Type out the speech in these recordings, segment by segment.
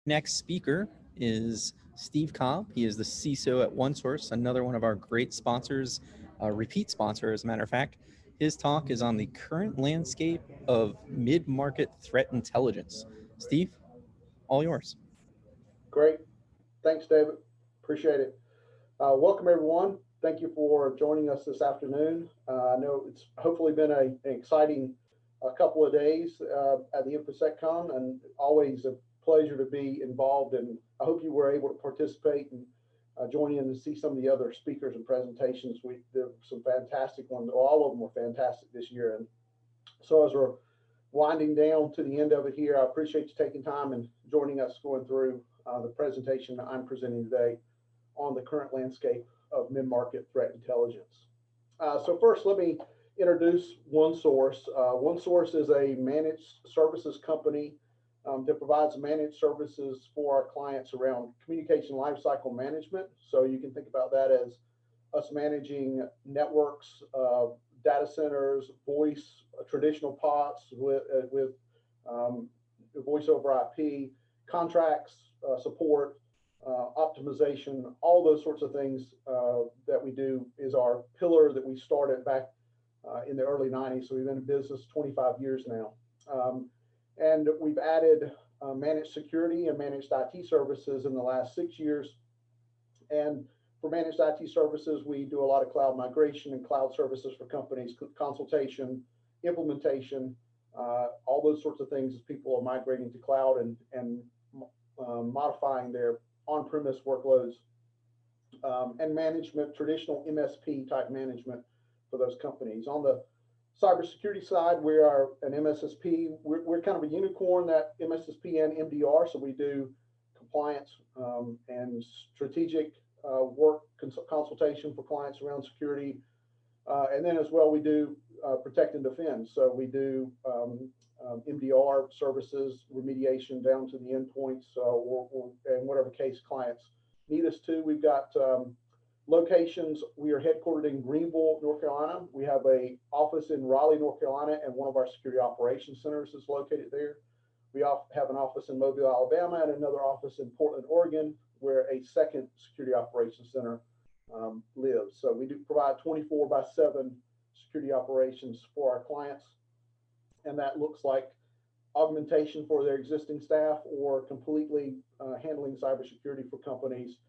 Next speaker is Steve Cobb. He is the CISO at OneSource, another one of our great sponsors, repeat sponsor, as a matter of fact. His talk is on the current landscape of mid-market threat intelligence. Steve, all yours. Great. Thanks, David. Appreciate it. Welcome, everyone. Thank you for joining us this afternoon. I know it's hopefully been an exciting couple of days at the InfoSecCon, and always a pleasure to be involved. And I hope you were able to participate and join in and see some of the other speakers and presentations. There were some fantastic ones. All of them were fantastic this year. And so as we're winding down to the end of it here, I appreciate you taking time and joining us going through the presentation that I'm presenting today on the current landscape of mid-market threat intelligence. So first, let me introduce OneSource. OneSource is a managed services company that provides managed services for our clients around communication lifecycle management. So you can think about that as us managing networks, data centers, voice, traditional POTS with voice over IP, contracts, support, optimization, all those sorts of things that we do is our pillar that we started back in the early 90s. So we've been in business 25 years now. And we've added managed security and managed IT services in the last 6 years. And for managed IT services, we do a lot of cloud migration and cloud services for companies, consultation, implementation, all those sorts of things as people are migrating to cloud and modifying their on-premise workloads, and management, traditional MSP type management for those companies. On the cybersecurity side, we are an MSSP. We're kind of a unicorn, that MSSP and MDR. So we do compliance and strategic work consultation for clients around security. And then as well, we do protect and defend. So we do MDR services, remediation down to the endpoints, and whatever case clients need us to. We've got locations. We are headquartered in Greenville, North Carolina. We have an office in Raleigh, North Carolina, and one of our security operations centers is located there. We have an office in Mobile, Alabama, and another office in Portland, Oregon, where a second security operations center lives. So we do provide 24/7 security operations for our clients. And that looks like augmentation for their existing staff or completely handling cybersecurity for companies,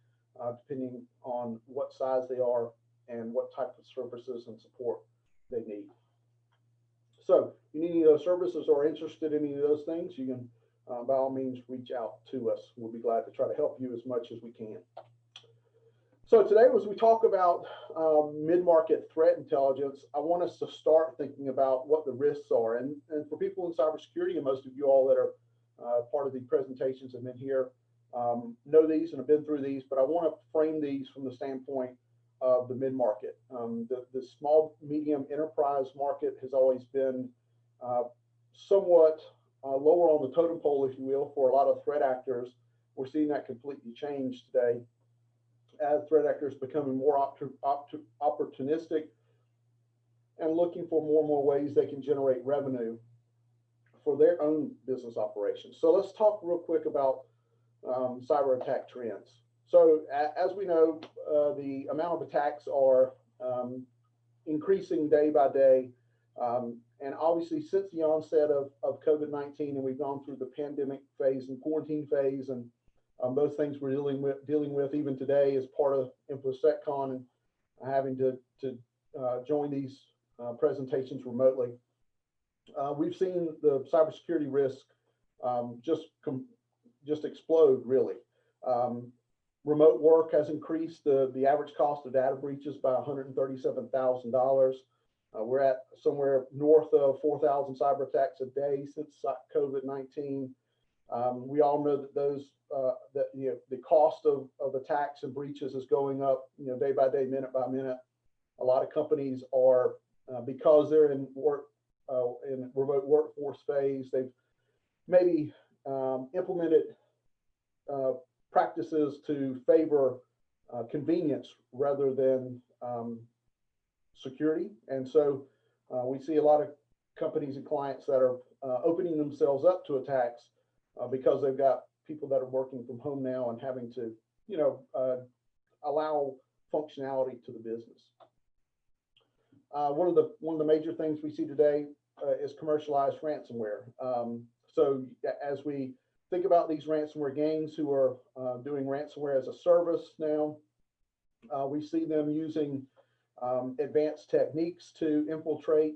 depending on what size they are and what type of services and support they need. So if you need any of those services or are interested in any of those things, you can by all means reach out to us. We'll be glad to try to help you as much as we can. So today, as we talk about mid-market threat intelligence, I want us to start thinking about what the risks are. And for people in cybersecurity, and most of you all that are part of the presentations and been here know these and have been through these, but I want to frame these from the standpoint of the mid-market. The small, medium enterprise market has always been somewhat lower on the totem pole, if you will, for a lot of threat actors. We're seeing that completely change today, as threat actors becoming more opportunistic and looking for more and more ways they can generate revenue for their own business operations. So let's talk real quick about cyber attack trends. So as we know, the amount of attacks are increasing day by day. And obviously, since the onset of COVID-19, and we've gone through the pandemic phase and quarantine phase, and those things we're dealing with even today as part of InfoSecCon and having to join these presentations remotely. We've seen the cybersecurity risk just explode, really. Remote work has increased the average cost of data breaches by $137,000. We're at somewhere north of 4,000 cyber attacks a day since COVID-19. We all know that the cost of attacks and breaches is going up, day by day, minute by minute. A lot of companies are because they're in remote workforce phase. They've maybe implemented practices to favor convenience rather than security, and so we see a lot of companies and clients that are opening themselves up to attacks because they've got people that are working from home now and having to, allow functionality to the business. One of the major things we see today is commercialized ransomware. So as we think about these ransomware gangs who are doing ransomware as a service now, we see them using advanced techniques to infiltrate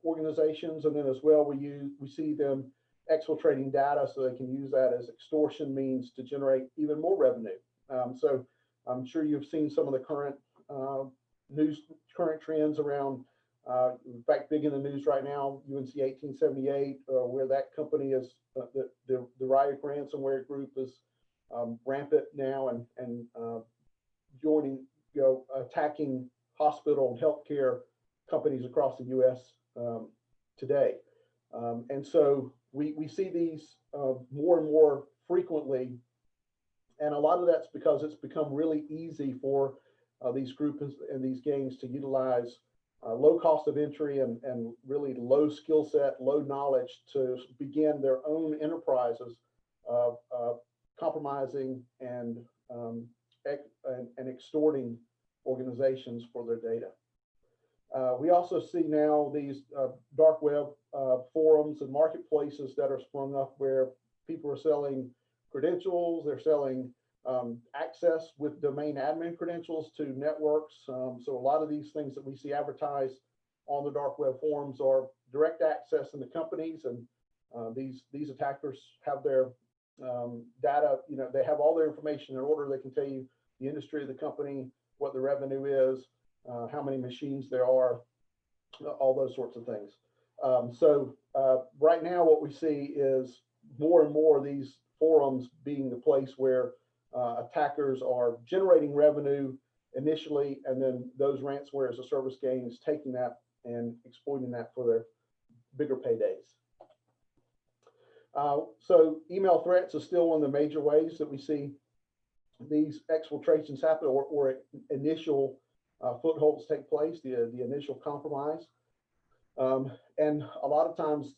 organizations, and then as well we see them exfiltrating data so they can use that as extortion means to generate even more revenue. So I'm sure you've seen some of the current current trends around, in fact, big in the news right now, UNC-1878, where that company is, the Riot ransomware group is rampant now and joining, attacking hospital and healthcare companies across the U.S. Today. And so we see these more and more frequently. And a lot of that's because it's become really easy for these groups and these gangs to utilize low cost of entry and really low skill set, low knowledge to begin their own enterprises of compromising and extorting organizations for their data. We also see now these dark web forums and marketplaces that are sprung up where people are selling credentials, they're selling access with domain admin credentials to networks. So a lot of these things that we see advertised on the dark web forums are direct access in the companies, and these attackers have their data, they have all their information in order. They can tell you the industry of the company, what the revenue is, how many machines there are, all those sorts of things. So right now what we see is more and more of these forums being the place where attackers are generating revenue initially, and then those ransomware as a service gangs taking that and exploiting that for their bigger paydays. So email threats is still one of the major ways that we see these exfiltrations happen, or initial footholds take place, the initial compromise. And a lot of times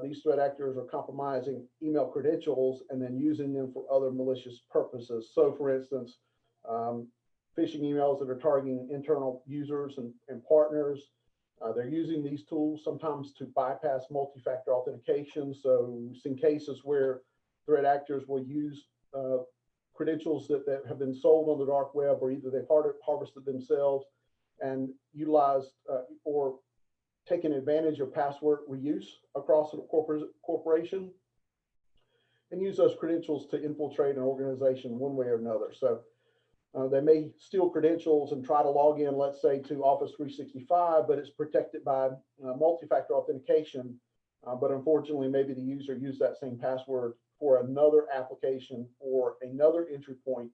these threat actors are compromising email credentials and then using them for other malicious purposes. So for instance, phishing emails that are targeting internal users and partners. They're using these tools sometimes to bypass multi-factor authentication. So we've seen cases where threat actors will use credentials that have been sold on the dark web, or either they've harvested themselves and utilized or taken advantage of password reuse across a corporation, and use those credentials to infiltrate an organization one way or another. So they may steal credentials and try to log in, let's say, to Office 365, but it's protected by multi-factor authentication. But unfortunately, maybe the user used that same password for another application or another entry point,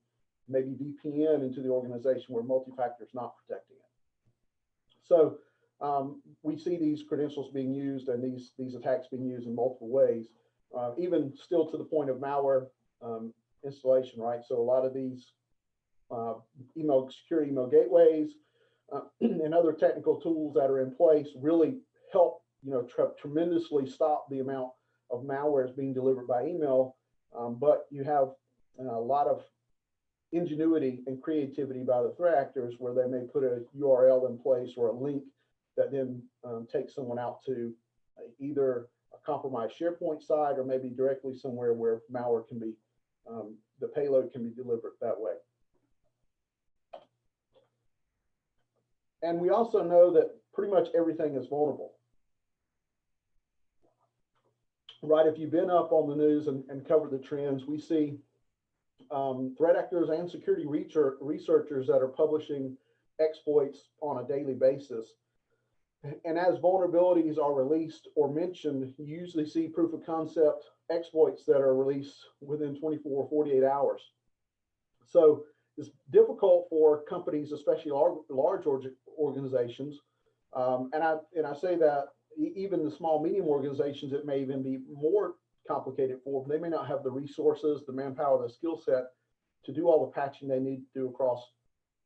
maybe VPN into the organization where multi-factor is not protecting it. So we see these credentials being used and these attacks being used in multiple ways, even still to the point of malware installation, right? So a lot of these security email gateways and other technical tools that are in place really help, tremendously stop the amount of malware being delivered by email. But you have a lot of ingenuity and creativity by the threat actors where they may put a URL in place or a link that then takes someone out to either a compromised SharePoint site or maybe directly somewhere where malware can be, the payload can be delivered that way. And we also know that pretty much everything is vulnerable. Right, if you've been up on the news and covered the trends, we see threat actors and security researchers that are publishing exploits on a daily basis. And as vulnerabilities are released or mentioned, you usually see proof of concept exploits that are released within 24 or 48 hours. So it's difficult for companies, especially large organizations. And I say that even the small, medium organizations, it may even be more complicated for them. They may not have the resources, the manpower, the skill set to do all the patching they need to do across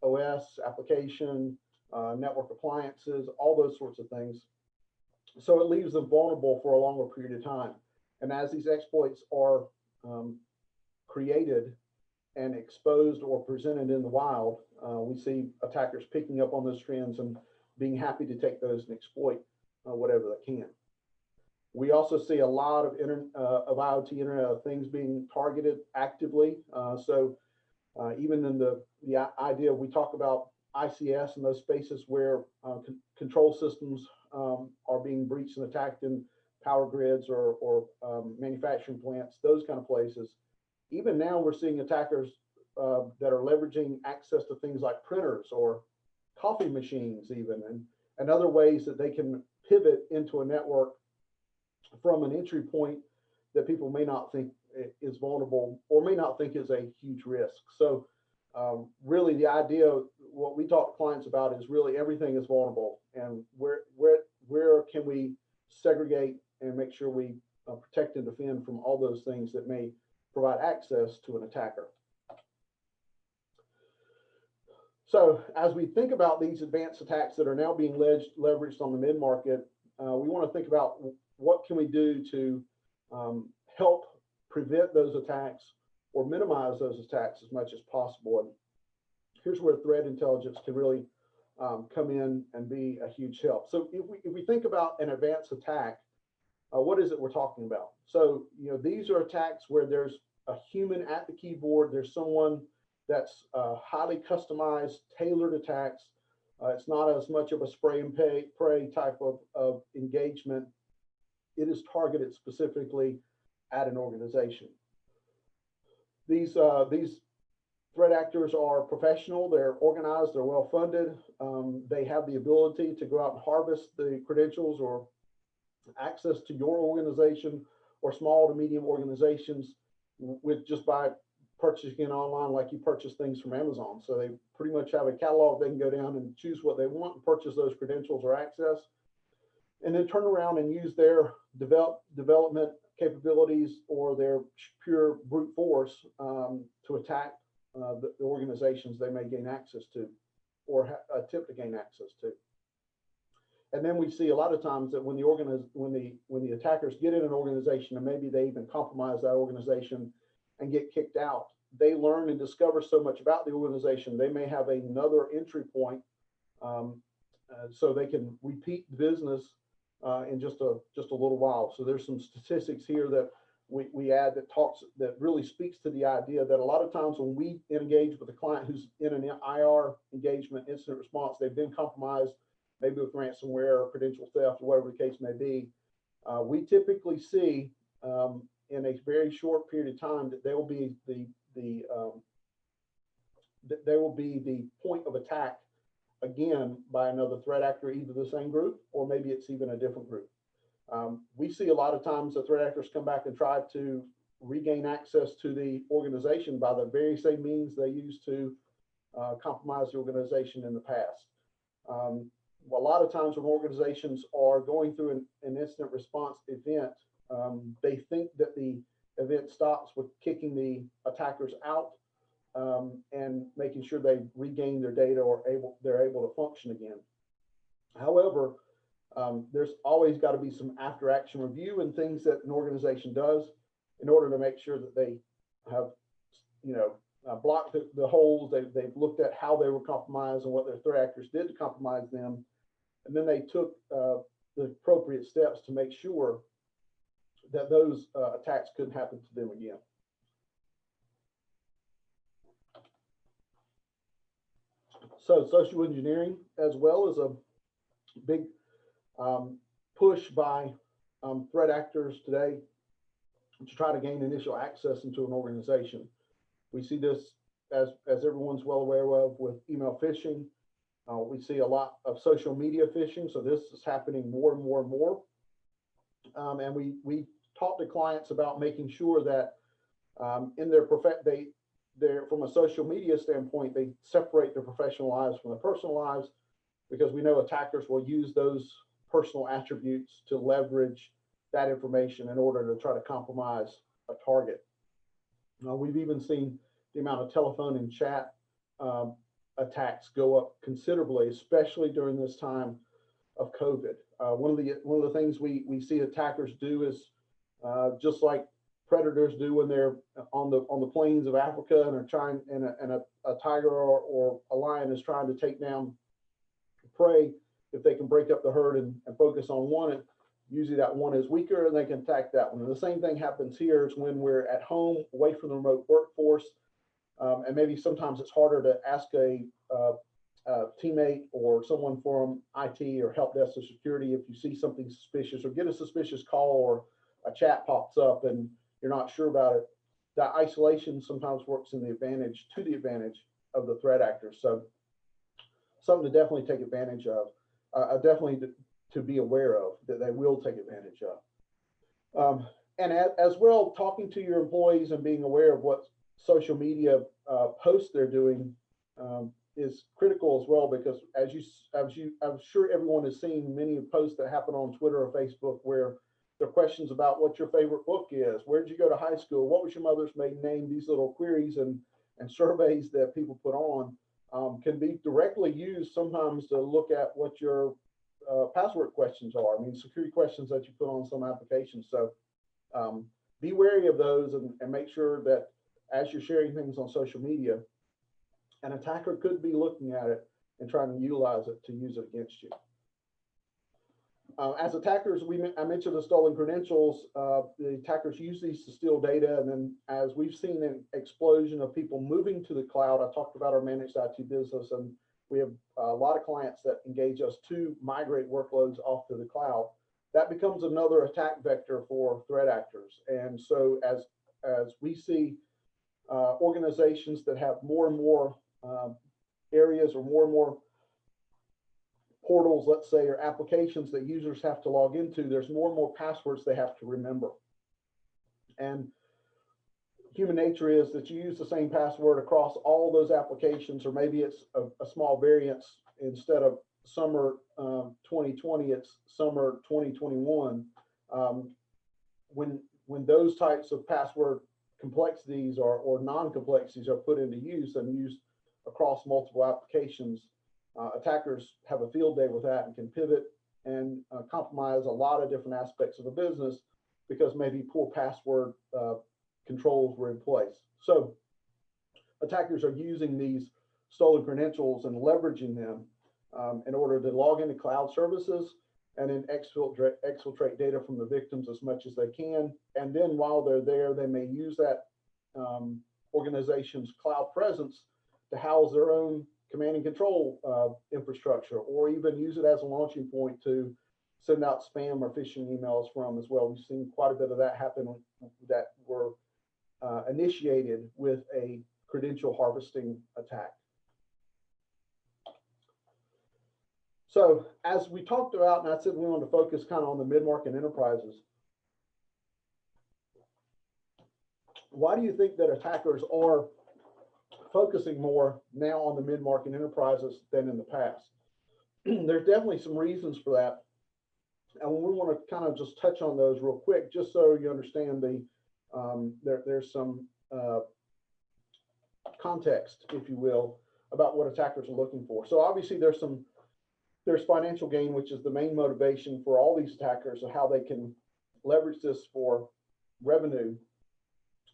OS, application, network appliances, all those sorts of things. So it leaves them vulnerable for a longer period of time. And as these exploits are created and exposed or presented in the wild, we see attackers picking up on those trends and being happy to take those and exploit whatever they can. We also see a lot of IoT, Internet of Things, being targeted actively. Even in the idea, we talk about ICS and those spaces where control systems are being breached and attacked in power grids or manufacturing plants, those kind of places. Even now, we're seeing attackers that are leveraging access to things like printers or coffee machines, even, and other ways that they can pivot into a network from an entry point that people may not think is vulnerable or may not think is a huge risk. So really the idea, what we talk to clients about is really everything is vulnerable, and where can we segregate and make sure we protect and defend from all those things that may provide access to an attacker. So as we think about these advanced attacks that are now being leveraged on the mid-market, we want to think about what can we do to help prevent those attacks or minimize those attacks as much as possible. And here's where threat intelligence can really come in and be a huge help. So if we think about an advanced attack, what is it we're talking about? So, these are attacks where there's a human at the keyboard. There's someone that's highly customized, tailored attacks. It's not as much of a spray and pray type of engagement. It is targeted specifically at an organization. These threat actors are professional. They're organized. They're well funded. They have the ability to go out and harvest the credentials or access to your organization or small to medium organizations with just by purchasing it online, like you purchase things from Amazon. So they pretty much have a catalog. They can go down and choose what they want and purchase those credentials or access, and then turn around and use their development capabilities or their pure brute force to attack the organizations they may gain access to or attempt to gain access to. And then we see a lot of times that when the attackers get in an organization and maybe they even compromise that organization and get kicked out, they learn and discover so much about the organization. They may have another entry point, so they can repeat the business in just a little while. So there's some statistics here that we add that really speaks to the idea that a lot of times when we engage with a client who's in an IR engagement, incident response, they've been compromised, maybe with ransomware or credential theft or whatever the case may be, we typically see in a very short period of time that they will be the point of attack again by another threat actor, either the same group or maybe it's even a different group. We see a lot of times the threat actors come back and try to regain access to the organization by the very same means they used to compromise the organization in the past. A lot of times when organizations are going through an incident response event, they think that the event stops with kicking the attackers out and making sure they regain their data or they're able to function again. However, there's always got to be some after action review and things that an organization does in order to make sure that they have, blocked the holes. They've looked at how they were compromised and what their threat actors did to compromise them. And then they took the appropriate steps to make sure that those attacks couldn't happen to them again. So social engineering as well is a big push by threat actors today to try to gain initial access into an organization. We see this as everyone's well aware of with email phishing. We see a lot of social media phishing. So this is happening more and more and more. And we talk to clients about making sure that in their they're from a social media standpoint, they separate their professional lives from their personal lives, because we know attackers will use those personal attributes to leverage that information in order to try to compromise a target. We've even seen the amount of telephone and chat attacks go up considerably, especially during this time of COVID. One of the things we see attackers do is just like predators do when they're on the plains of Africa and are trying, and a tiger or a lion is trying to take down prey. If they can break up the herd and focus on one, usually that one is weaker and they can attack that one. And the same thing happens here is when we're at home, away from the remote workforce, and maybe sometimes it's harder to ask a teammate or someone from IT or help desk or security if you see something suspicious or get a suspicious call or a chat pops up and you're not sure about it. That isolation sometimes works to the advantage of the threat actors. So something to definitely take advantage of, definitely to be aware of, that they will take advantage of. And as well, talking to your employees and being aware of what social media posts they're doing is critical as well, because I'm sure everyone has seen many posts that happen on Twitter or Facebook where there are questions about what your favorite book is, where did you go to high school, what was your mother's maiden name. These little queries and surveys that people put on can be directly used sometimes to look at what your password questions are. I mean, security questions that you put on some applications. So be wary of those and make sure that as you're sharing things on social media, an attacker could be looking at it and trying to utilize it to use it against you. As attackers, I mentioned the stolen credentials. The attackers use these to steal data, and then as we've seen an explosion of people moving to the cloud, I talked about our managed IT business, and we have a lot of clients that engage us to migrate workloads off to the cloud. That becomes another attack vector for threat actors. And so as we see organizations that have more and more areas or more portals, let's say, or applications that users have to log into, there's more and more passwords they have to remember. And human nature is that you use the same password across all those applications, or maybe it's a small variance. Instead of summer 2020, it's summer 2021. When those types of password complexities or non-complexities are put into use and used across multiple applications, attackers have a field day with that and can pivot and compromise a lot of different aspects of a business because maybe poor password controls were in place. So attackers are using these stolen credentials and leveraging them in order to log into cloud services and then exfiltrate data from the victims as much as they can. And then while they're there, they may use that organization's cloud presence to house their own command and control infrastructure, or even use it as a launching point to send out spam or phishing emails from as well. We've seen quite a bit of that happen that were initiated with a credential harvesting attack. So as we talked about, and I said we wanted to focus kind of on the mid-market enterprises, why do you think that attackers are focusing more now on the mid-market enterprises than in the past? There's definitely some reasons for that. And we want to kind of just touch on those real quick, just so you understand there's some context, if you will, about what attackers are looking for. So obviously there's financial gain, which is the main motivation for all these attackers, of how they can leverage this for revenue.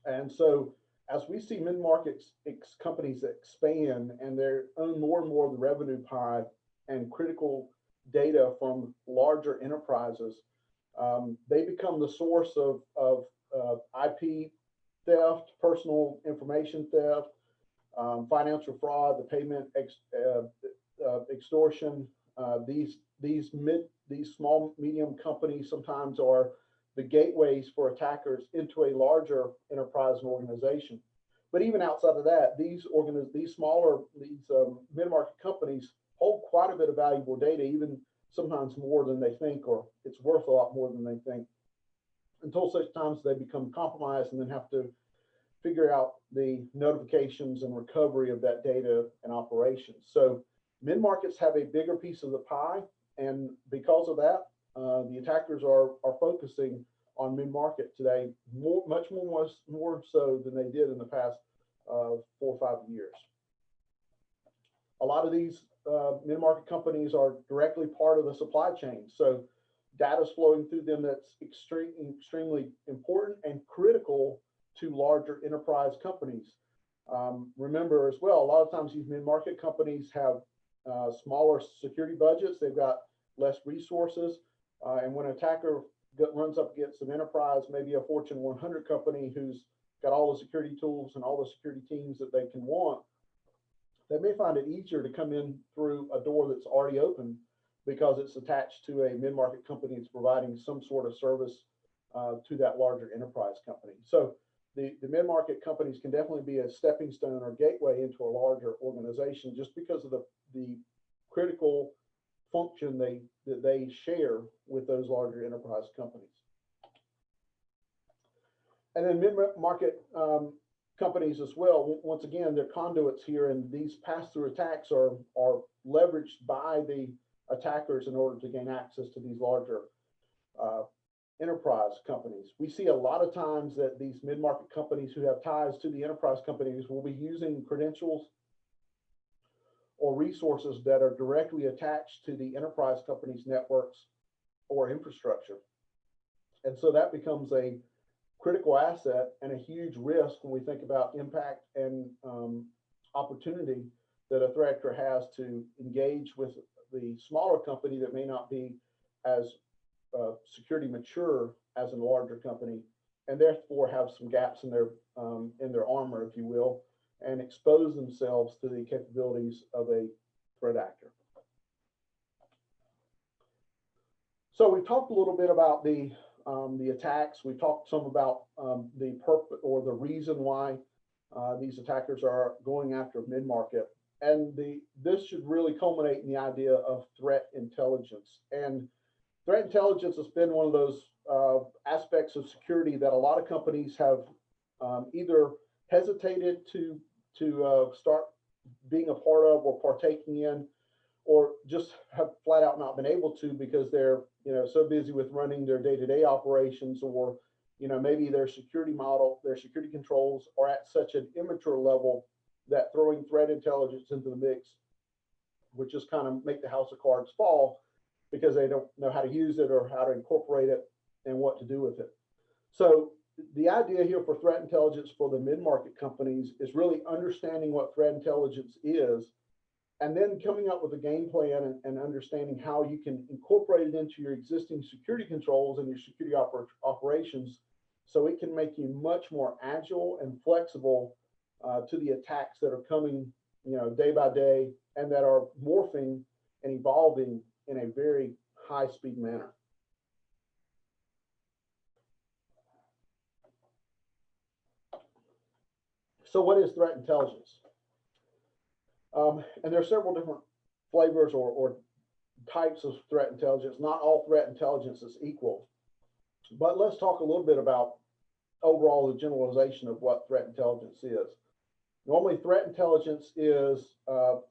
And so as we see mid-market companies expand and they own more and more of the revenue pie and critical data from larger enterprises, they become the source of IP theft, personal information theft, financial fraud, the payment extortion. These small, medium companies sometimes are the gateways for attackers into a larger enterprise and organization. But even outside of that, these mid-market companies hold quite a bit of valuable data, even sometimes more than they think, or it's worth a lot more than they think, until such times they become compromised and then have to figure out the notifications and recovery of that data and operations. So mid-markets have a bigger piece of the pie, and because of that, the attackers are focusing on mid-market today, much more so than they did in the past 4 or 5 years. A lot of these mid-market companies are directly part of the supply chain. So data's flowing through them that's extremely important and critical to larger enterprise companies. Remember as well, a lot of times these mid-market companies have smaller security budgets. They've got less resources. And when an attacker runs up against an enterprise, maybe a Fortune 100 company who's got all the security tools and all the security teams that they can want, they may find it easier to come in through a door that's already open because it's attached to a mid-market company that's providing some sort of service to that larger enterprise company. So the mid-market companies can definitely be a stepping stone or gateway into a larger organization just because of the critical function that they share with those larger enterprise companies. And then mid-market companies as well, once again, they're conduits here, and these pass-through attacks are leveraged by the attackers in order to gain access to these larger enterprise companies. We see a lot of times that these mid-market companies who have ties to the enterprise companies will be using credentials or resources that are directly attached to the enterprise company's networks or infrastructure. And so that becomes a critical asset and a huge risk when we think about impact and opportunity that a threat actor has to engage with the smaller company that may not be as security mature as a larger company, and therefore have some gaps in their armor, if you will, and expose themselves to the capabilities of a threat actor. So we talked a little bit about the attacks. We talked some about the purpose or the reason why these attackers are going after mid-market, and this should really culminate in the idea of threat intelligence. And threat intelligence has been one of those aspects of security that a lot of companies have either hesitated to start being a part of or partaking in, or just have flat out not been able to because they're so busy with running their day-to-day operations, or maybe their security model, their security controls are at such an immature level that throwing threat intelligence into the mix would just kind of make the house of cards fall because they don't know how to use it or how to incorporate it and what to do with it. So the idea here for threat intelligence for the mid-market companies is really understanding what threat intelligence is, and then coming up with a game plan and understanding how you can incorporate it into your existing security controls and your security operations so it can make you much more agile and flexible to the attacks that are coming day by day and that are morphing and evolving in a very high-speed manner. So what is threat intelligence? And there are several different flavors or types of threat intelligence. Not all threat intelligence is equal, but let's talk a little bit about overall the generalization of what threat intelligence is. Normally, threat intelligence is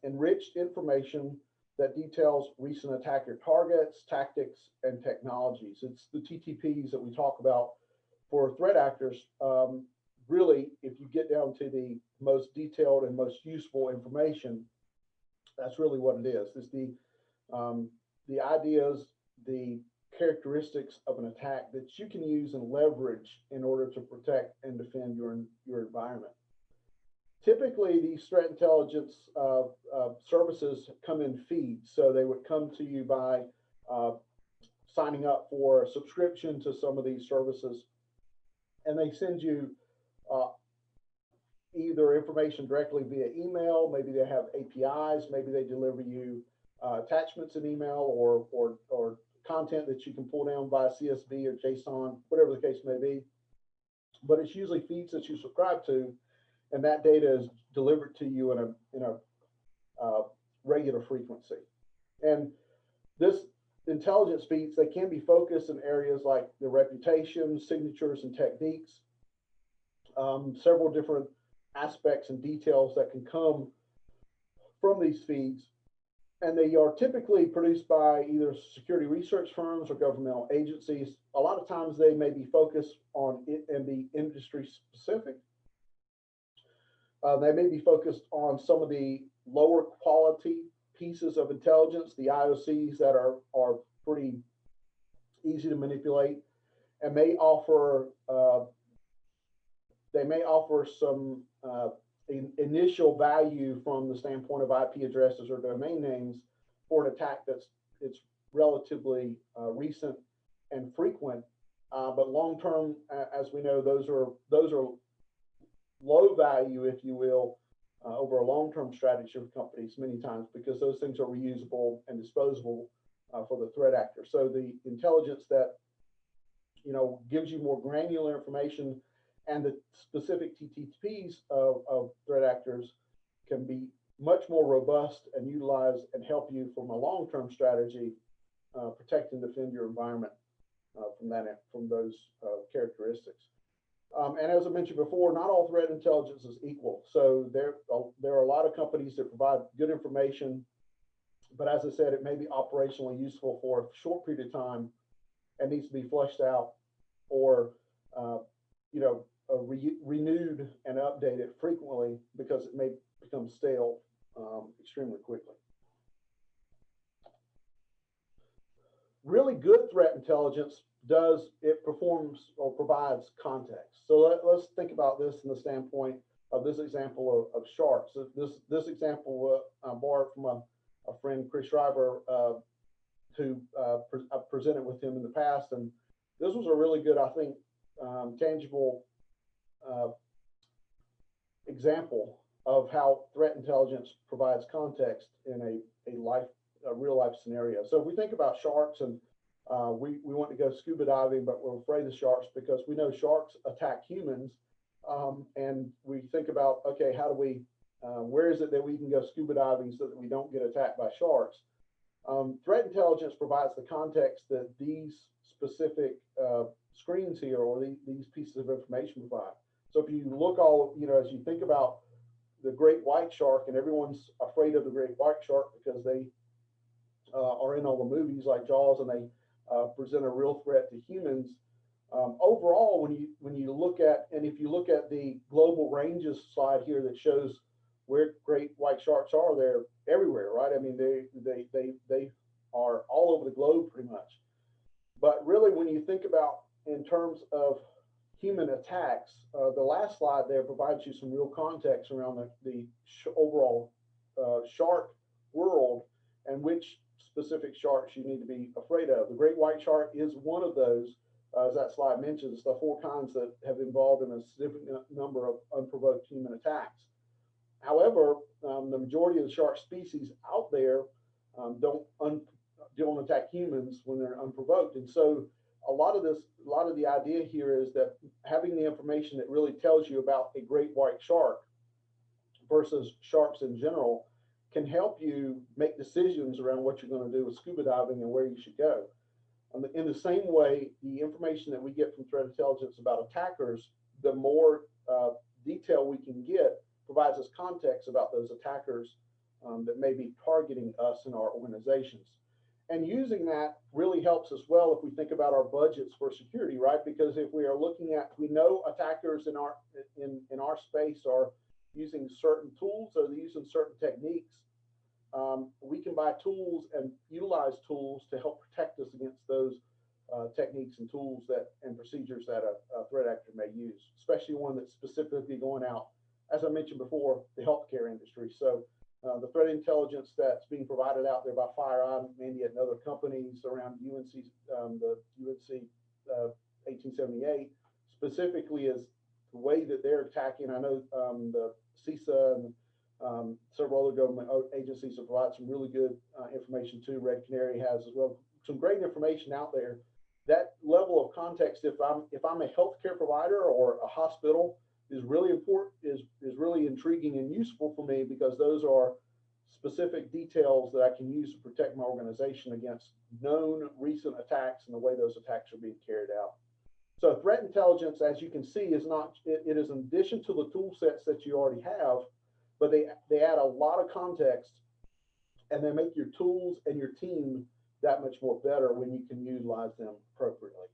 enriched information that details recent attacker targets, tactics, and technologies. It's the TTPs that we talk about for threat actors. Really, if you get down to the most detailed and most useful information, that's really what it is. It's the ideas, the characteristics of an attack that you can use and leverage in order to protect and defend your environment. Typically, these threat intelligence services come in feeds. So they would come to you by signing up for a subscription to some of these services, and they send you either information directly via email, maybe they have APIs, maybe they deliver you attachments in email or content that you can pull down via CSV or JSON, whatever the case may be. But it's usually feeds that you subscribe to, and that data is delivered to you in a regular frequency. And this intelligence feeds, they can be focused in areas like the reputation, signatures, and techniques. Several different aspects and details that can come from these feeds, and they are typically produced by either security research firms or governmental agencies. A lot of times they may be focused on it and be industry specific. They may be focused on some of the lower quality pieces of intelligence, the IOCs that are pretty easy to manipulate, and they may offer some initial value from the standpoint of IP addresses or domain names for an attack it's relatively recent and frequent. But long term, as we know, those are low value, if you will, over a long term strategy of companies many times, because those things are reusable and disposable for the threat actor. So the intelligence that gives you more granular information and the specific TTPs of threat actors can be much more robust and utilize and help you from a long-term strategy, protect and defend your environment from those characteristics. And as I mentioned before, not all threat intelligence is equal. So there are a lot of companies that provide good information, but as I said, it may be operationally useful for a short period of time and needs to be flushed out or renewed and updated frequently because it may become stale extremely quickly. Really good threat intelligence performs or provides context. So let's think about this in the standpoint of this example of sharks. So this example borrowed from a friend, Chris Schreiber, who I presented with him in the past, and this was a really good, I think, tangible example of how threat intelligence provides context in a real life scenario. So if we think about sharks, and we want to go scuba diving, but we're afraid of sharks because we know sharks attack humans, and we think about, okay, how do we where is it that we can go scuba diving so that we don't get attacked by sharks? Threat intelligence provides the context that these specific screens here, or these pieces of information provide. So if you look as you think about the great white shark, and everyone's afraid of the great white shark because they are in all the movies like Jaws, and they present a real threat to humans. Overall, when you look at, and if you look at the global ranges slide here that shows where great white sharks are, they're everywhere, right? I mean, they are all over the globe pretty much. But really, when you think about in terms of human attacks, the last slide there provides you some real context around the overall shark world and which specific sharks you need to be afraid of. The great white shark is one of those, as that slide mentions, the 4 kinds that have involved in a significant number of unprovoked human attacks. However, the majority of the shark species out there don't attack humans when they're unprovoked. And so a lot of the idea here is that having the information that really tells you about a great white shark versus sharks in general can help you make decisions around what you're going to do with scuba diving and where you should go. In the same way, the information that we get from threat intelligence about attackers, the more detail we can get, provides us context about those attackers that may be targeting us in our organizations. And using that really helps as well if we think about our budgets for security, right? Because if we are looking at, we know attackers in our space are using certain tools or they're using certain techniques. We can buy tools and utilize tools to help protect us against those techniques and tools and procedures that a threat actor may use, especially one that's specifically going out, as I mentioned before, the healthcare industry. So the threat intelligence that's being provided out there by FireEye, Mandiant, and other companies around the UNC 1878 specifically is the way that they're attacking. I know the CISO and several other government agencies have provided some really good information too. Red Canary has as well some great information out there. That level of context, if I'm a healthcare provider or a hospital, is really important, is really intriguing and useful for me, because those are specific details that I can use to protect my organization against known recent attacks and the way those attacks are being carried out. So threat intelligence, as you can see, is not, it is in addition to the tool sets that you already have, but they add a lot of context, and they make your tools and your team that much more better when you can utilize them appropriately.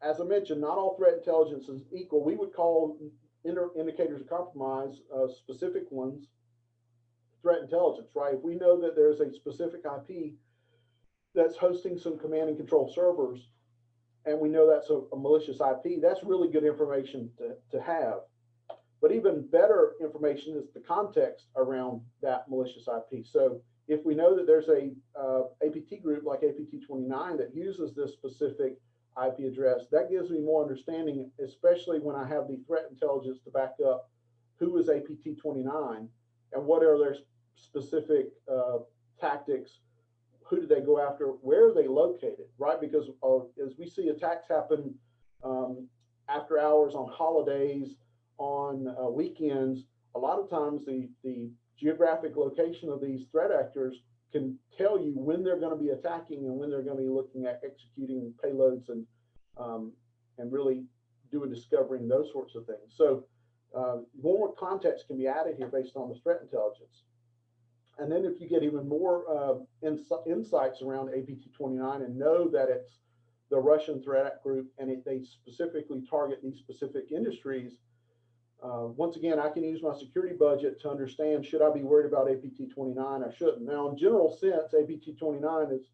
As I mentioned, not all threat intelligence is equal. We would call indicators of compromise specific ones threat intelligence, right? If we know that there's a specific IP that's hosting some command and control servers, and we know that's a malicious IP, that's really good information to have. But even better information is the context around that malicious IP. So if we know that there's a APT group like APT29 that uses this specific IP address, that gives me more understanding, especially when I have the threat intelligence to back up who is APT29 and what are their specific tactics, who do they go after, where are they located, right? Because as we see attacks happen after hours, on holidays, on weekends, a lot of times the geographic location of these threat actors can tell you when they're going to be attacking and when they're going to be looking at executing payloads and really doing discovering those sorts of things. So more context can be added here based on the threat intelligence. And then if you get even more insights around APT29 and know that it's the Russian threat group and they specifically target these specific industries, once again, I can use my security budget to understand, should I be worried about APT29? I shouldn't. Now, in general sense, APT29 is,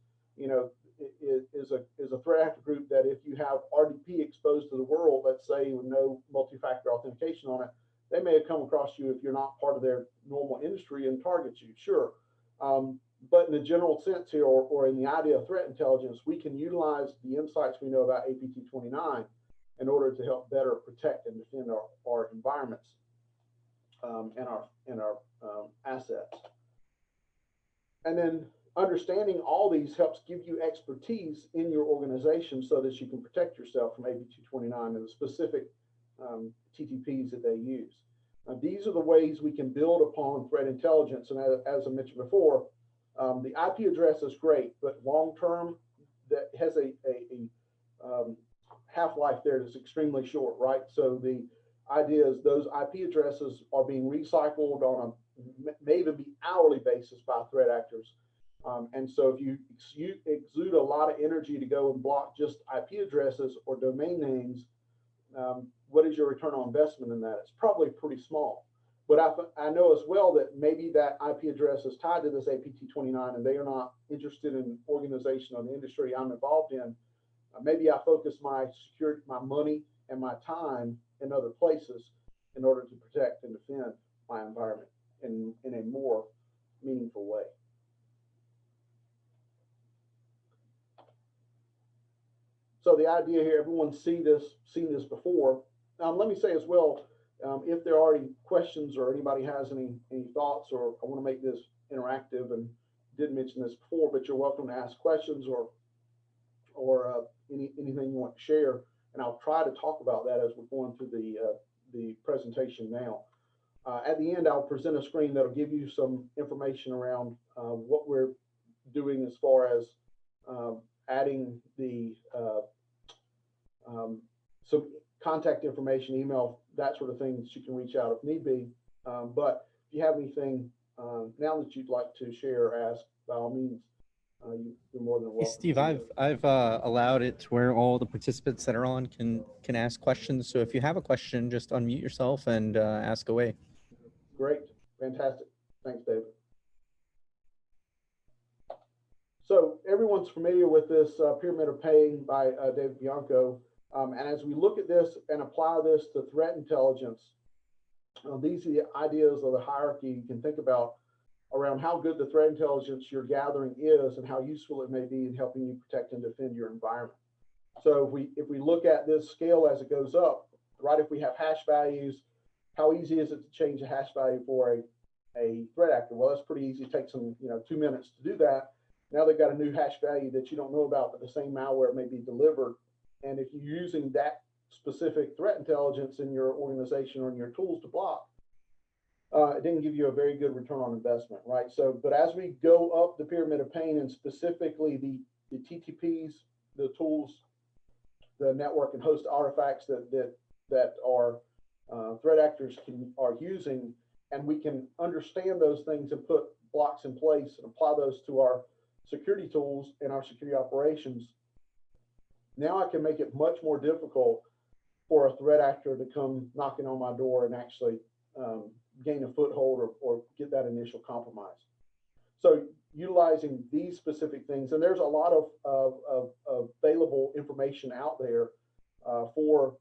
is a threat actor group that if you have RDP exposed to the world, let's say with no multi-factor authentication on it, they may have come across you if you're not part of their normal industry and target you, sure. But in the general sense here, or in the idea of threat intelligence, we can utilize the insights we know about APT29 in order to help better protect and defend our environments and our assets. And then understanding all these helps give you expertise in your organization so that you can protect yourself from APT29 and the specific TTPs that they use. Now, these are the ways we can build upon threat intelligence. And as I mentioned before, the IP address is great, but long term, that has a half-life there that's extremely short, right? So the idea is those IP addresses are being recycled on a maybe hourly basis by threat actors. And so if you exude a lot of energy to go and block just IP addresses or domain names, what is your return on investment in that? It's probably pretty small. But I know as well that maybe that IP address is tied to this APT29 and they are not interested in organization or the industry I'm involved in. Maybe I focus my security, my money, and my time in other places in order to protect and defend my environment in a more meaningful way. So the idea here, everyone's seen this before. Let me say as well, if there are any questions or anybody has any thoughts, or I want to make this interactive and did mention this before, but you're welcome to ask questions or anything you want to share, and I'll try to talk about that as we're going through the presentation now. At the end, I'll present a screen that'll give you some information around what we're doing as far as adding the some contact information, email, that sort of thing that you can reach out if need be. But if you have anything now that you'd like to share or ask, by all means, you're more than welcome. Hey, Steve, I've allowed it to where all the participants that are on can ask questions. So if you have a question, just unmute yourself and ask away. Great, fantastic. Thanks, David. So everyone's familiar with this pyramid of pain by David Bianco. And as we look at this and apply this to threat intelligence, these are the ideas of the hierarchy you can think about around how good the threat intelligence you're gathering is and how useful it may be in helping you protect and defend your environment. So if we look at this scale as it goes up, right, if we have hash values, how easy is it to change a hash value for a threat actor? Well, that's pretty easy. It takes them 2 minutes to do that. Now they've got a new hash value that you don't know about, but the same malware may be delivered. And if you're using that specific threat intelligence in your organization or in your tools to block, it didn't give you a very good return on investment, right? So, but as we go up the pyramid of pain, and specifically the TTPs, the tools, the network and host artifacts that our threat actors are using, and we can understand those things and put blocks in place and apply those to our security tools and our security operations. Now I can make it much more difficult for a threat actor to come knocking on my door and actually gain a foothold or get that initial compromise. So utilizing these specific things, and there's a lot of available information out there for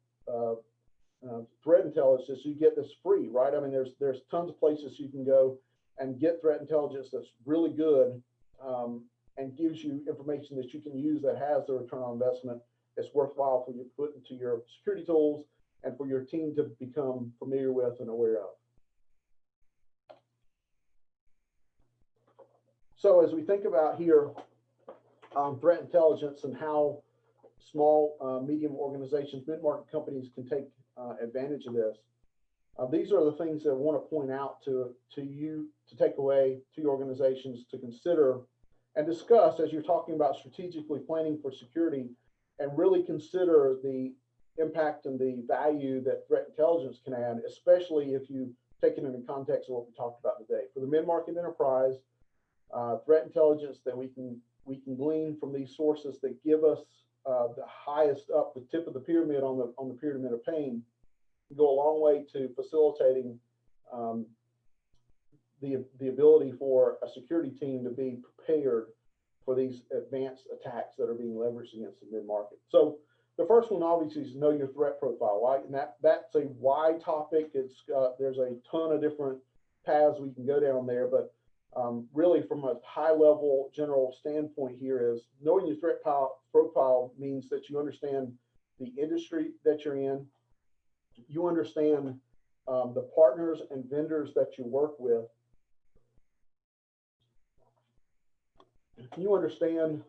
threat intelligence. You get this free, right? I mean, there's tons of places you can go and get threat intelligence that's really good, and gives you information that you can use that has the return on investment that's worthwhile for you to put into your security tools and for your team to become familiar with and aware of. So as we think about here threat intelligence and how small, medium organizations, mid-market companies can take advantage of this, these are the things that I want to point out to you to take away to your organizations to consider and discuss as you're talking about strategically planning for security, and really consider the impact and the value that threat intelligence can add, especially if you take it in the context of what we talked about today. For the mid-market enterprise, threat intelligence that we can glean from these sources that give us the highest up, the tip of the pyramid on the pyramid of pain, go a long way to facilitating the ability for a security team to be prepared for these advanced attacks that are being leveraged against the mid-market. So the first one obviously is know your threat profile, right? And that's a wide topic. It's there's a ton of different paths we can go down there, but really from a high level general standpoint here is knowing your threat profile means that you understand the industry that you're in, you understand the partners and vendors that you work with, you understand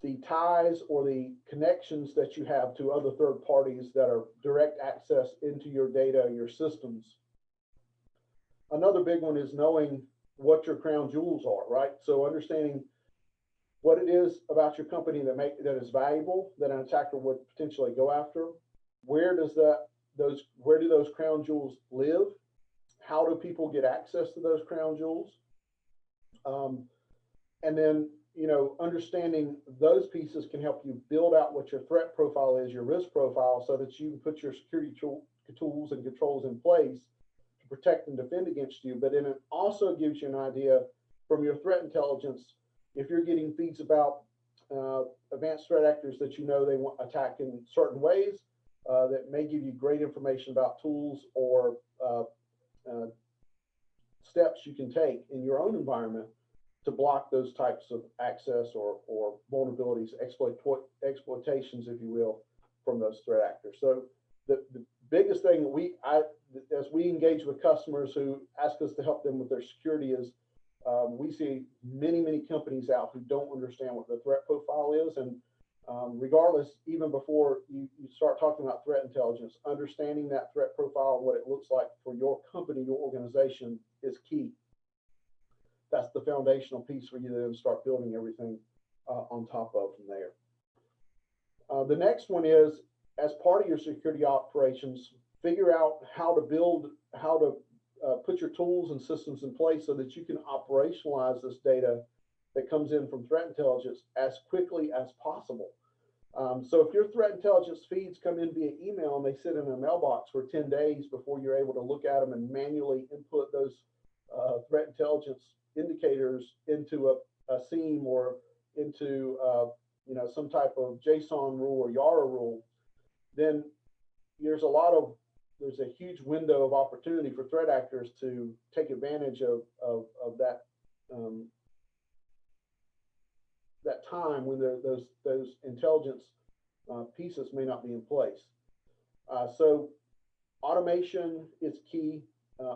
the ties or the connections that you have to other third parties that are direct access into your data, your systems. Another big one is knowing what your crown jewels are, right? So understanding what it is about your company that is valuable, that an attacker would potentially go after. Where do those crown jewels live? How do people get access to those crown jewels? And then, understanding those pieces can help you build out what your threat profile is, your risk profile, so that you can put your security tools and controls in place to protect and defend against you. But then it also gives you an idea from your threat intelligence, if you're getting feeds about advanced threat actors that they want attack in certain ways, that may give you great information about tools or steps you can take in your own environment to block those types of access or vulnerabilities, exploitations, if you will, from those threat actors. So the biggest thing as we engage with customers who ask us to help them with their security is we see many companies out who don't understand what the threat profile is. And regardless, even before you start talking about threat intelligence, understanding that threat profile, what it looks like for your company, your organization is key. That's the foundational piece for you to then start building everything on top of from there. The next one is, as part of your security operations, figure out how to put your tools and systems in place so that you can operationalize this data that comes in from threat intelligence as quickly as possible. So if your threat intelligence feeds come in via email and they sit in a mailbox for 10 days before you're able to look at them and manually input those threat intelligence indicators into a SIEM or into some type of JSON rule or YARA rule, then there's a huge window of opportunity for threat actors to take advantage of that that time when those intelligence pieces may not be in place. So automation is key.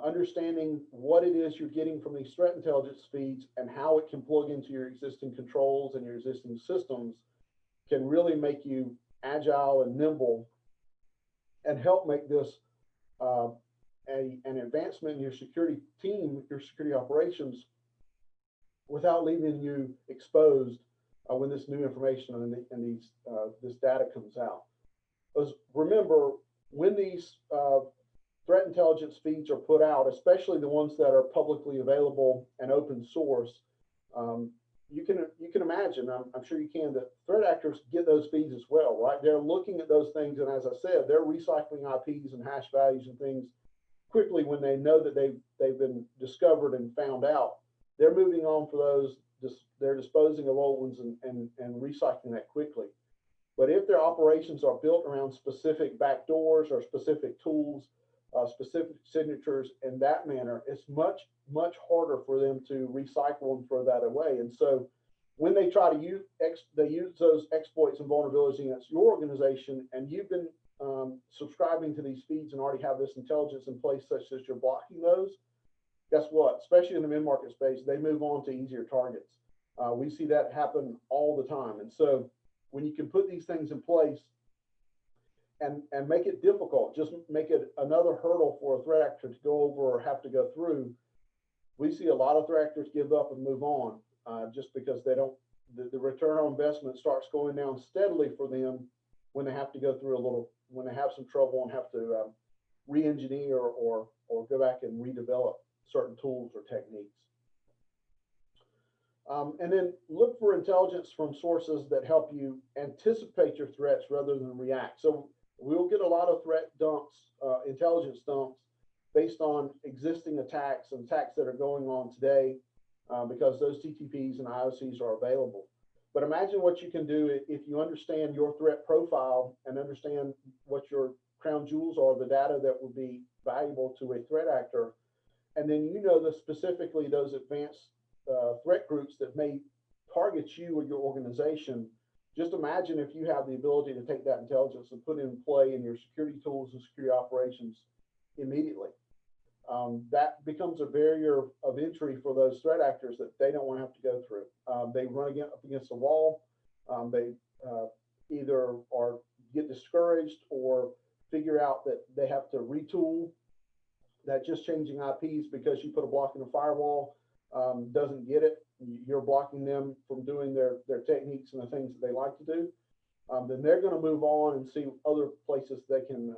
Understanding what it is you're getting from these threat intelligence feeds and how it can plug into your existing controls and your existing systems can really make you agile and nimble and help make this an advancement in your security team, your security operations, without leaving you exposed when this new information and this data comes out. Because remember, when these threat intelligence feeds are put out, especially the ones that are publicly available and open source, you can imagine, I'm sure you can, that threat actors get those feeds as well, right? They're looking at those things, and as I said, they're recycling IPs and hash values and things quickly when they know that they've been discovered and found out. They're moving on for those. They're disposing of old ones and recycling that quickly. But if their operations are built around specific backdoors or specific tools, specific signatures in that manner, it's much harder for them to recycle and throw that away. And so when they try to use those exploits and vulnerabilities against your organization, and you've been subscribing to these feeds and already have this intelligence in place such that you're blocking those, guess what? Especially in the mid-market space, they move on to easier targets. We see that happen all the time. And so when you can put these things in place and make it difficult, just make it another hurdle for a threat actor to go over or have to go through, we see a lot of threat actors give up and move on just because they don't, the return on investment starts going down steadily for them when they have to go through when they have some trouble and have to re-engineer or go back and redevelop certain tools or techniques. And then look for intelligence from sources that help you anticipate your threats rather than react. So we'll get a lot of threat dumps, intelligence dumps, based on existing attacks and attacks that are going on today because those TTPs and IOCs are available. But imagine what you can do if you understand your threat profile and understand what your crown jewels are, the data that would be valuable to a threat actor, and then you know that specifically those advanced threat groups that may target you or your organization. Just imagine if you have the ability to take that intelligence and put it in play in your security tools and security operations immediately. That becomes a barrier of entry for those threat actors that they don't want to have to go through. They run up against a wall. They either get discouraged or figure out that they have to retool, that just changing IPs because you put a block in a firewall doesn't get it. You're blocking them from doing their techniques and the things that they like to do. Then they're going to move on and see other places they can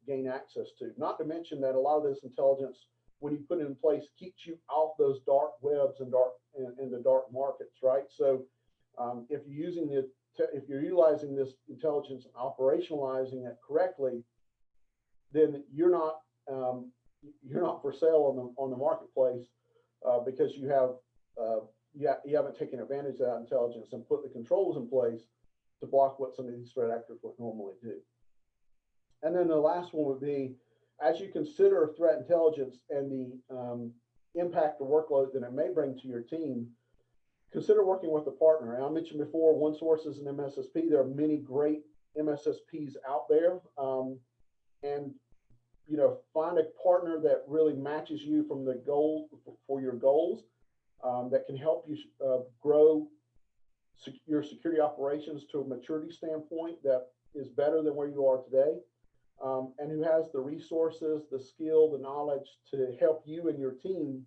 gain access to. Not to mention that a lot of this intelligence, when you put it in place, keeps you off those dark webs and the dark markets, right? So if you're utilizing this intelligence and operationalizing it correctly, then you're not for sale on the marketplace because you haven't taken advantage of that intelligence and put the controls in place to block what some of these threat actors would normally do. And then the last one would be, as you consider threat intelligence and the impact or workload that it may bring to your team, consider working with a partner. And I mentioned before, OneSource is an MSSP. There are many great MSSPs out there. And find a partner that really matches you from the goal for your goals, that can help you grow your security operations to a maturity standpoint that is better than where you are today, and who has the resources, the skill, the knowledge to help you and your team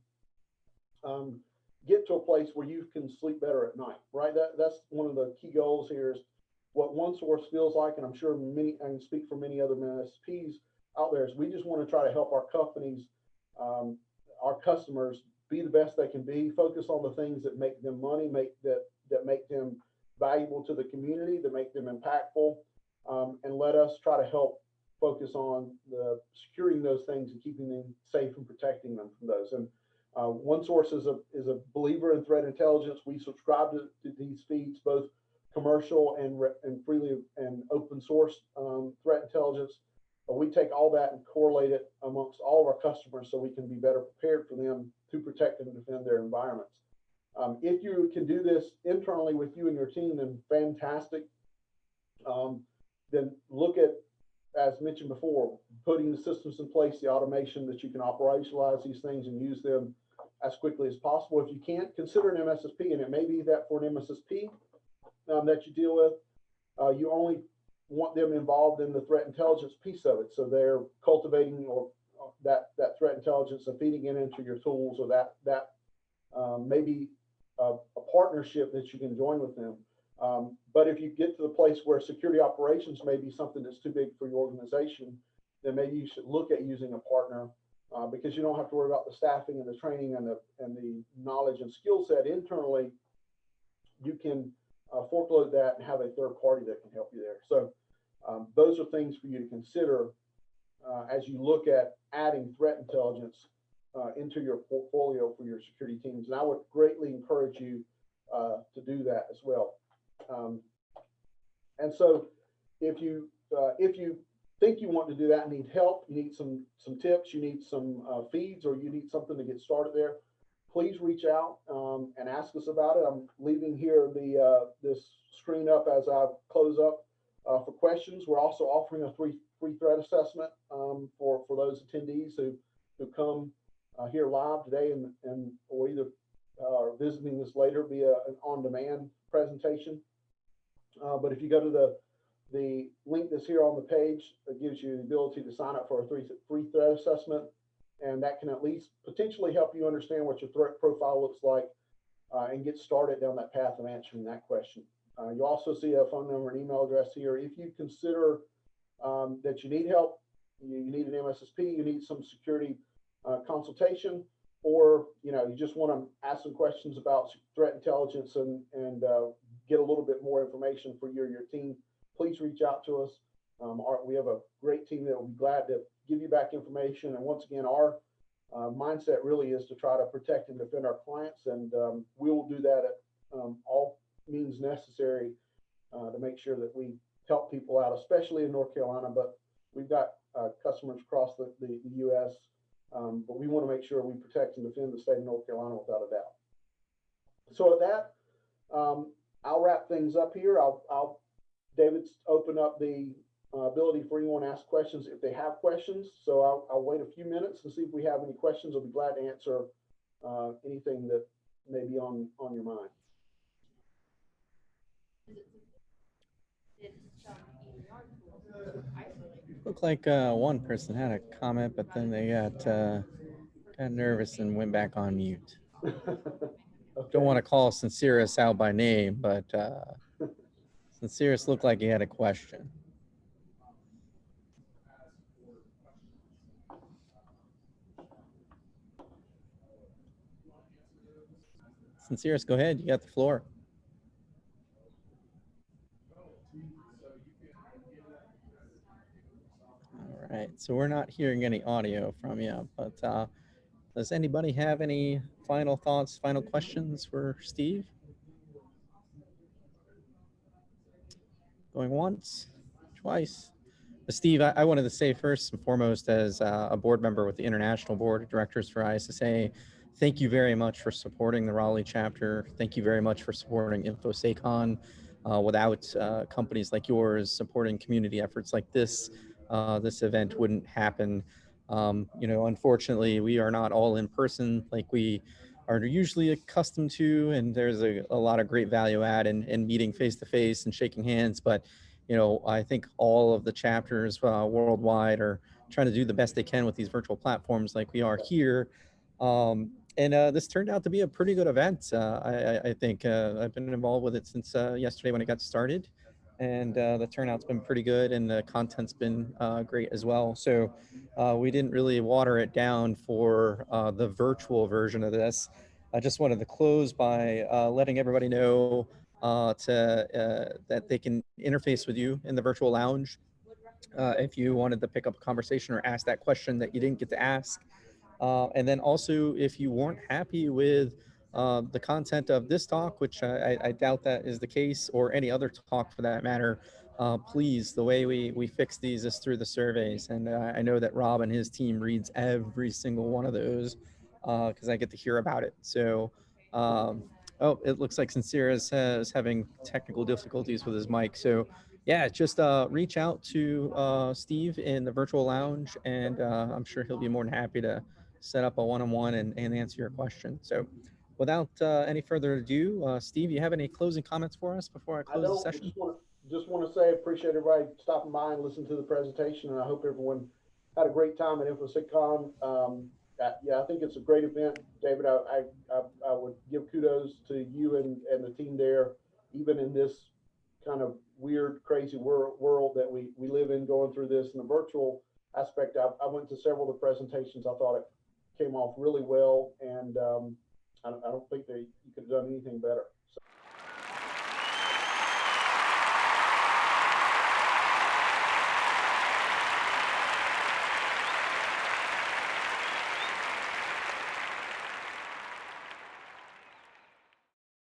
get to a place where you can sleep better at night, right? That's one of the key goals here is what OneSource feels like, and I'm sure I can speak for many other MSPs out there, is we just want to try to help our companies, our customers be the best they can be, focus on the things that make them money, that make them valuable to the community, that make them impactful, and let us try to help focus on securing those things and keeping them safe and protecting them from those. And OneSource is a believer in threat intelligence. We subscribe to these feeds, both commercial and freely and open source threat intelligence. We take all that and correlate it amongst all of our customers so we can be better prepared for them to protect and defend their environments. If you can do this internally with you and your team, then fantastic. Then look at, as mentioned before, putting the systems in place, the automation that you can operationalize these things and use them as quickly as possible. If you can't, consider an MSSP, and it may be that for an MSSP that you deal with, you only want them involved in the threat intelligence piece of it. So they're cultivating or that threat intelligence and feeding it into your tools, or that maybe a partnership that you can join with them. But if you get to the place where security operations may be something that's too big for your organization, then maybe you should look at using a partner because you don't have to worry about the staffing and the training and the knowledge and skill set internally you can forkload that and have a third party that can help you there. So those are things for you to consider as you look at adding threat intelligence into your portfolio for your security teams. And I would greatly encourage you to do that as well. And so if you think you want to do that and need help, you need some tips, you need some feeds, or you need something to get started there, please reach out and ask us about it. I'm leaving here this screen up as I close up for questions. We're also offering a free threat assessment for those attendees who come here live today and or either are visiting this later via an on-demand presentation. But if you go to the link that's here on the page, that gives you the ability to sign up for a free threat assessment, and that can at least potentially help you understand what your threat profile looks like and get started down that path of answering that question. You also see a phone number and email address here. If you consider that you need help, you need an MSSP, you need some security consultation, or you just want to ask some questions about threat intelligence and get a little bit more information for your team, please reach out to us. We have a great team that will be glad to give you back information. And once again, our mindset really is to try to protect and defend our clients, and we will do that at all means necessary to make sure that we help people out, especially in North Carolina, but we've got customers across the U.S., but we want to make sure we protect and defend the state of North Carolina without a doubt. So with that, I'll wrap things up here. David's open up the ability for anyone to ask questions if they have questions. So I'll wait a few minutes and see if we have any questions. I'll be glad to answer anything that may be on your mind. Looked like one person had a comment, but then they got nervous and went back on mute. Okay. Don't want to call Sincerus out by name, but Sincerus looked like he had a question. Sincerus, go ahead. You got the floor. All right. So we're not hearing any audio from you, but does anybody have any final thoughts, final questions for Steve? Going once, twice. Steve, I wanted to say first and foremost, as a board member with the International Board of Directors for ISSA, thank you very much for supporting the Raleigh chapter. Thank you very much for supporting InfoSecCon. Without companies like yours supporting community efforts like this, this event wouldn't happen. Unfortunately, we are not all in person like we are usually accustomed to, and there's a lot of great value add in meeting face-to-face and shaking hands, but I think all of the chapters worldwide are trying to do the best they can with these virtual platforms like we are here. This turned out to be a pretty good event. I think I've been involved with it since yesterday when it got started, and the turnout's been pretty good, and the content's been great as well. So we didn't really water it down for the virtual version of this. I just wanted to close by letting everybody know that they can interface with you in the virtual lounge if you wanted to pick up a conversation or ask that question that you didn't get to ask. And then also, if you weren't happy with the content of this talk, which I doubt that is the case, or any other talk for that matter, please, the way we fix these is through the surveys. And I know that Rob and his team reads every single one of those because I get to hear about it. So, oh, it looks like Sincere is having technical difficulties with his mic. So yeah, just reach out to Steve in the virtual lounge, and I'm sure he'll be more than happy to set up a one-on-one and answer your question. So without any further ado, Steve, you have any closing comments for us before I close the session? Just want to say I appreciate everybody stopping by and listening to the presentation, and I hope everyone had a great time at InfoSecCon. Yeah, I think it's a great event, David. I would give kudos to you and the team there, even in this kind of weird, crazy world that we live in, going through this in the virtual aspect. I went to several of the presentations. I thought it came off really well, and I don't think that you could have done anything better. So